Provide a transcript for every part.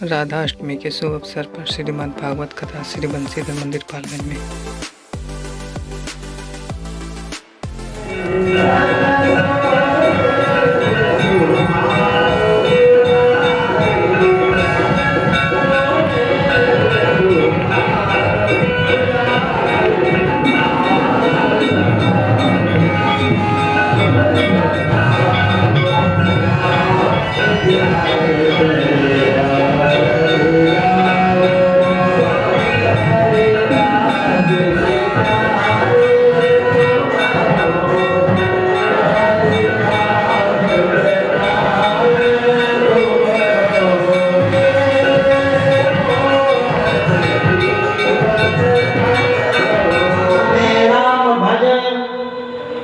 राधा अष्टमी के शुभ अवसर पर श्रीमद् भागवत कथा श्री बंसीधर मंदिर पालगंज में।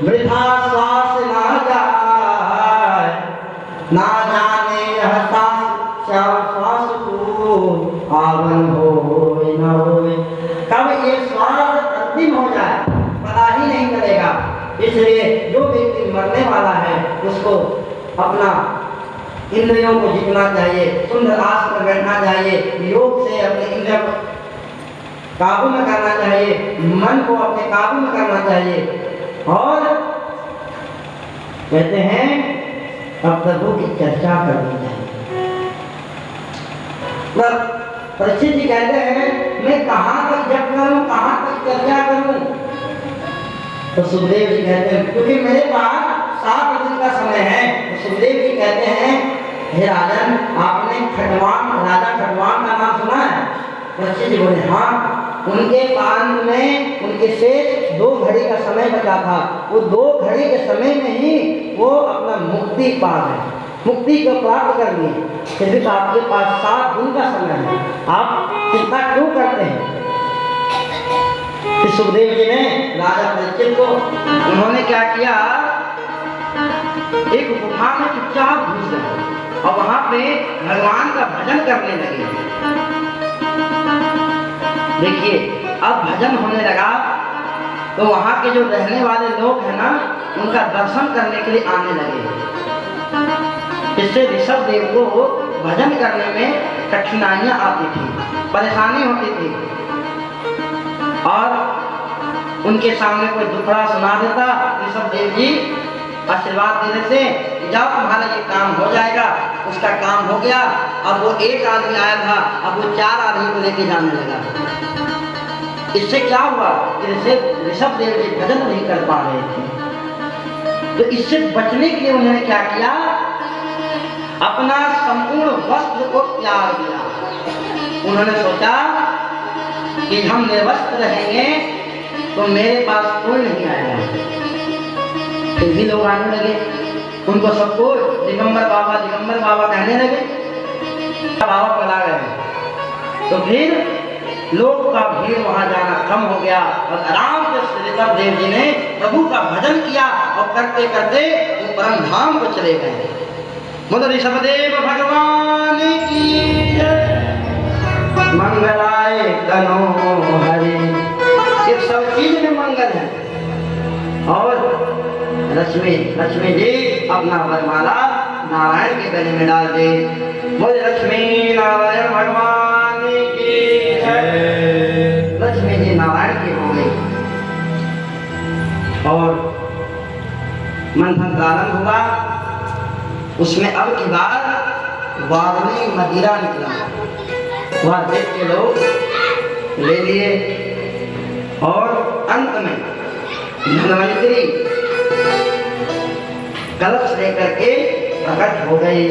वृथा श्वास ना जाए, ना जाने यह श्वास को आवन हो न होए, कब ये श्वास अंतिम हो जाए पता ही नहीं चलेगा। इसलिए जो व्यक्ति मरने वाला है उसको अपना इंद्रियों को जीतना चाहिए, सुंदर आसन में बैठना चाहिए, योग से अपने इंद्रियों को काबू में करना चाहिए, मन को अपने काबू में करना चाहिए। और कहते हैं अब प्रभु की चर्चा करनी चाहिए। परीक्षित जी कहते हैं मैं कहाँ तक जप करूं, कहाँ तक चर्चा करूं? तो सुखदेव जी कहते हैं क्योंकि मेरे पास 7 दिन का समय है। तो सुखदेव जी कहते हैं हे राजन, आपने खटवान, राजा खटवान का नाम सुना है? परीक्षित जी बोले हाँ। उनके कान में उनके शेष 2 घड़ी का समय बचा था। वो 2 घड़ी के समय में ही वो अपना मुक्ति पा गए, मुक्ति को प्राप्त कर लिए। फिर भी आपके पास 7 दिन का समय है, आप चिंता क्यों करते हैं? फिर सुखदेव जी ने राजा परीक्षित को उन्होंने क्या किया, एक गुफा में चुपचाप घुस गए और वहां पे भगवान का भजन करने लगे। देखिए अब भजन होने लगा तो वहाँ के जो रहने वाले लोग हैं ना, उनका दर्शन करने के लिए आने लगे। इससे ऋषभ देव को भजन करने में कठिनाइयाँ आती थी, परेशानी होती थी। और उनके सामने कोई दुखड़ा सुना देता, ऋषभ देव जी आशीर्वाद दे देते जाओ तुम्हारा ये काम हो जाएगा। उसका काम हो गया। अब वो 1 आदमी आया था, अब वो 4 आदमी को लेके जाने लगा। इससे क्या हुआ कि ऋषभ देव जी भजन नहीं कर पा रहे थे। तो इससे बचने के लिए उन्होंने क्या किया, अपना संपूर्ण वस्त्र को त्याग दिया। उन्होंने सोचा कि हम निर्वस्त्र रहेंगे तो मेरे पास कोई नहीं आएगा। फिर भी लोग आने लगे, उनको सबको दिगंबर बाबा कहने लगे। बाबा पला गए तो फिर लोग का भीड़ वहां जाना कम हो गया और आराम से ऋषभ देव जी ने प्रभु का भजन किया और करते करते वो परम धाम को चले गए। बोलो ऋषभ देव भगवान की मंगलाय तनो हरि। ये सब चीज में मंगल है। और लक्ष्मी जी अपना वरमाला नारायण के गले में डाल दे। बोले लक्ष्मी नारायण भगवान की जय। लक्ष्मी जी नारायण की हो गई और मंथन प्रारंभ हुआ। उसमें अब की बार वारुणी मदिरा निकला। वह देख के लोग ले लिए और अंत में धन्वंतरी कलश लेकर के प्रकट हो गए।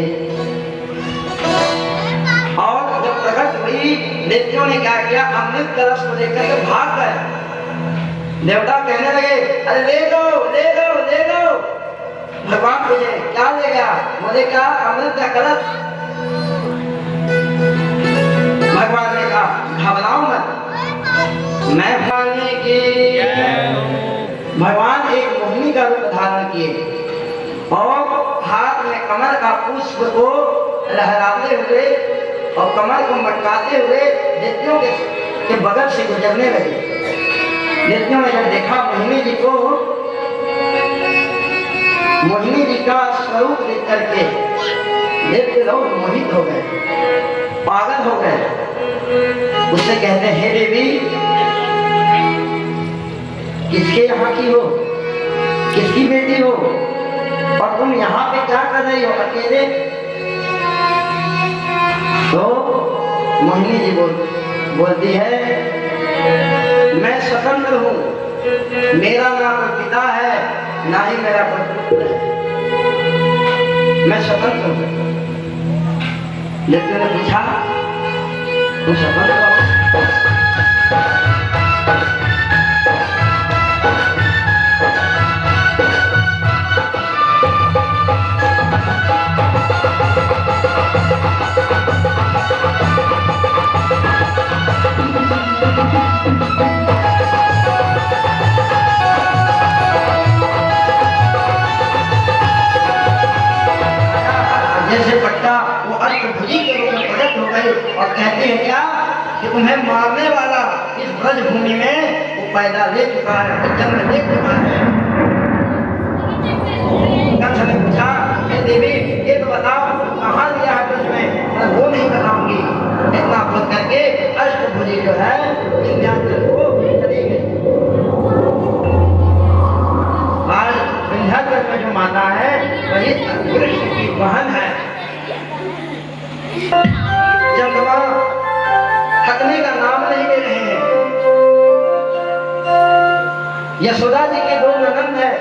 और जब प्रकट हुई, देवताओं ने क्या किया, अमृत कलश को लेकर के भाग गए। देवता कहने लगे अरे ले लो ले लो ले लो। भगवान पूछे क्या ले गया? बोले क्या? अमृत का कलश। भगवान ने कहा घबराओ मत, मैं भागने की। भगवान एक मोहिनी का रूप धारण किए और हाथ में कमल का पुष्प को लहराते हुए और कमल को मटकाते हुए दैत्यों के बगल से गुजरने लगे। दैत्यों ने जब देखा मोहिनी जी को, मोहिनी जी का स्वरूप देख करके दैत्य लोग मोहित हो गए, पागल उससे कहते हैं, हे देवी, किसके यहाँ की हो, किसकी बेटी हो, और तुम यहाँ पे क्या कर रही हो अकेले? तो मोहिनी जी बोलती है, मैं स्वतंत्र हूँ, मेरा ना कोई पिता है, ना ही मेरा कोई पुत्र है, मैं स्वतंत्र हूँ। लेकिन ने पूछा, तुम स्वतंत्र हो? जैसे पट्टा वो अष्टभुजी के रूप में प्रकट हो गई और कहते हैं क्या कि तुम्हें मारने वाला इस ब्रज भूमि में वो पैदा ले चुका है, जन्म ले चुका है। कंस ने पूछा, हे देवी, ये तो बताओ कहाँ लिया है ब्रज में? मैं वो नहीं बताऊंगी। इतना बोल करके अष्टभुजी जो है विंध्याचल को चली गई। आज विंध्याचल में जो माता है वही कृष्ण की बहन है। चंद्रमा थकने का नाम नहीं ले रहे हैं। यशोदा जी के दो ननंद है,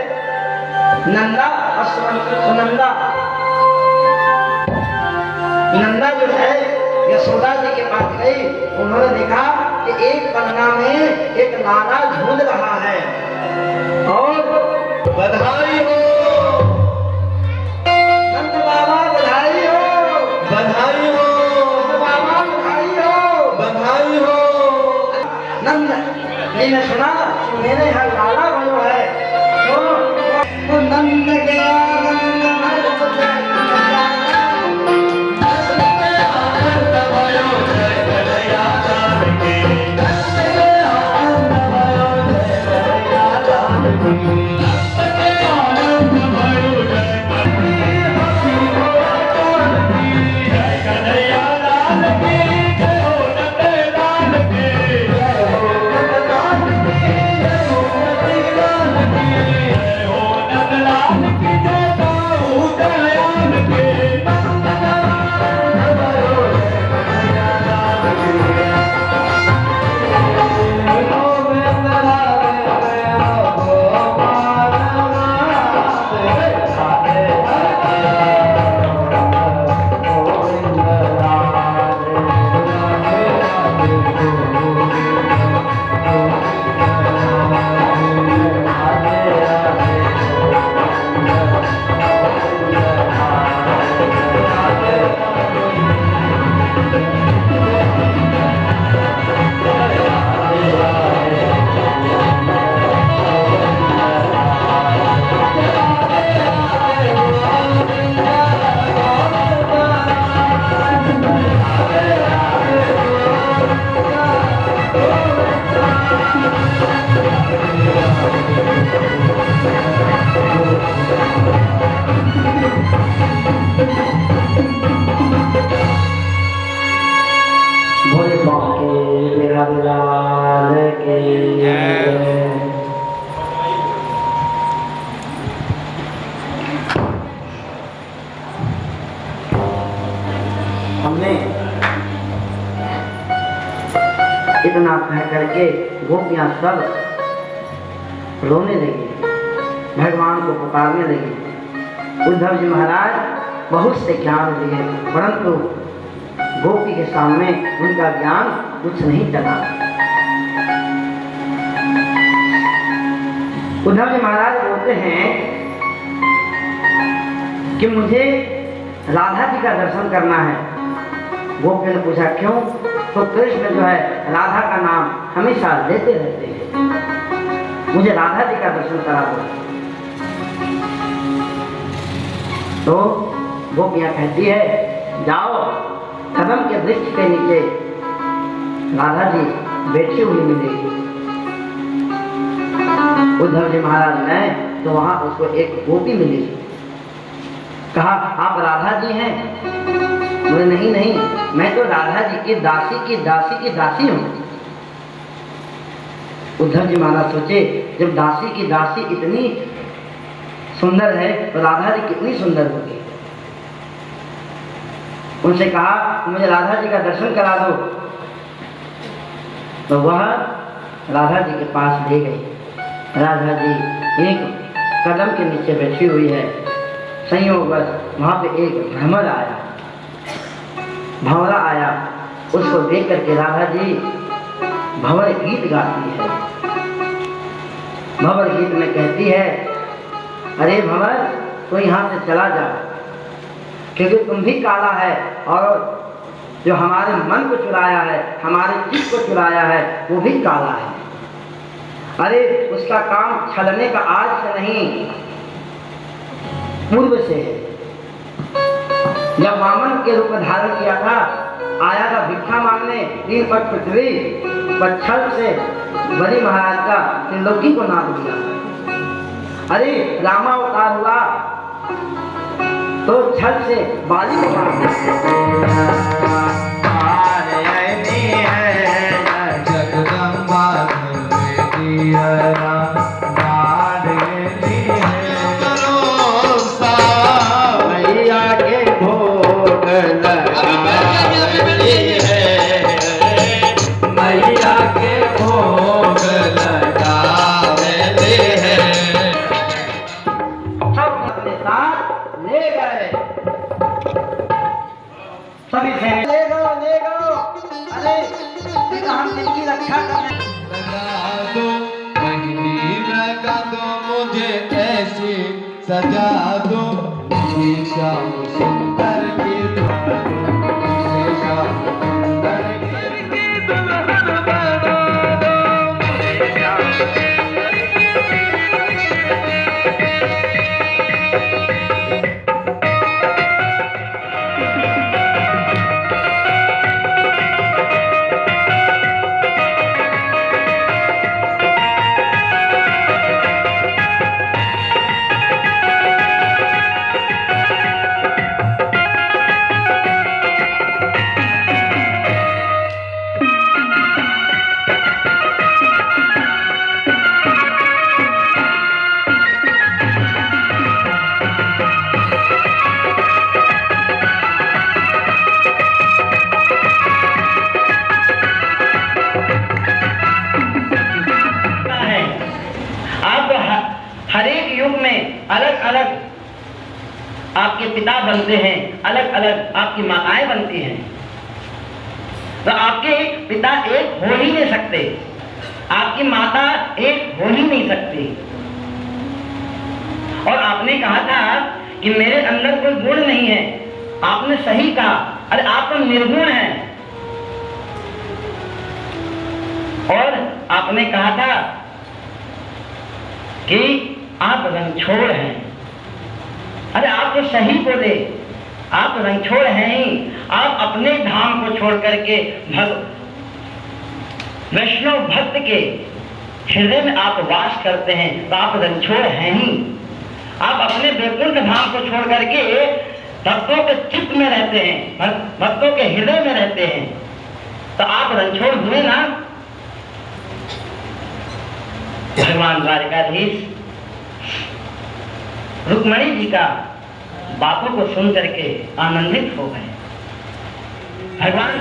नंदा और सुनंदा। नंदा जो है यशोदा जी के पास गई, उन्होंने देखा कि एक पन्ना में एक लाला झूल रहा है और बधाई हो नंद बाबा, बधाई हो, बधाई हो बाबा, बधाई हो, बधाई हो। नंद जी ने सुना मेरे यहाँ लाला भयो है, तो नंद गया हमने इतना कह करके गोपियां सब रोने लगी, भगवान को पुकारने लगी। उद्धव जी महाराज बहुत से ज्ञान दिए, परंतु गोपी के सामने उनका ज्ञान कुछ नहीं चला। उद्धव जी महाराज बोलते हैं कि मुझे राधा जी का दर्शन करना है। गोपी ने पूछा क्यों? तो कृष्ण जो है राधा का नाम हमेशा लेते रहते हैं, मुझे राधा जी का दर्शन करा दो। तो गोपियां कहती है जाओ, कदम के वृक्ष के नीचे राधा जी बैठी हुई मिलेगी। उद्धव जी महाराज ने तो वहां उसको एक गोपी मिली, कहा आप राधा जी हैं? बोले नहीं नहीं, मैं तो राधा जी की दासी हूँ। उद्धव जी महाराज सोचे, जब दासी की दासी इतनी सुंदर है तो राधा जी कितनी सुंदर होगी। उनसे कहा मुझे राधा जी का दर्शन करा दो। तो वह राधा जी के पास ले गई। राधा जी एक कदम के नीचे बैठी हुई है। संयोगवश वहाँ पे एक भंवरा आया। उसको देख करके राधा जी भंवर गीत गाती है। भंवर गीत में कहती है, अरे भंवर तो यहाँ से चला जा, क्योंकि तुम भी काला है और जो हमारे मन को चुराया है, हमारे चित्त को चुराया है, वो भी काला है। अरे उसका काम छलने का आज से नहीं, पूर्व से है। जब वामन के रूप में धारण किया था, आया था भिक्षा मांगने 3 पट पृथ्वी पर, छल से बलि महाराज का त्रिलोकी को नाप दिया। अरे रामा अवतार हुआ तो छल से बाली को मार सजा दो श्याम सुंदर की श्याम सुंदर की दुल्हन बना अलग अलग आपके पिता बनते हैं, अलग अलग आपकी माताएं बनती हैं। तो आपके पिता एक हो ही नहीं सकते, आपकी माता एक हो ही नहीं सकती। और आपने कहा था कि मेरे अंदर कोई गुण नहीं है, आपने सही कहा। अरे आप तो निर्गुण हैं। और आपने कहा था कि आप रंगछोड़ हैं। अरे आप तो सही बोले, आप रंगछोड़ हैं ही। आप अपने धाम को छोड़ करके वैष्णव भक्त के हृदय में आप वास करते हैं, तो आप रंगछोड़ हैं ही। आप अपने वैकुंठ धाम को छोड़ करके भक्तों के चित्त में रहते हैं, भक्तों के हृदय में रहते हैं, तो आप रंगछोड़ हुए ना। भगवान द्वारकाधीश रुक्मणी जी का बातों को सुन करके आनंदित हो गए। भगवान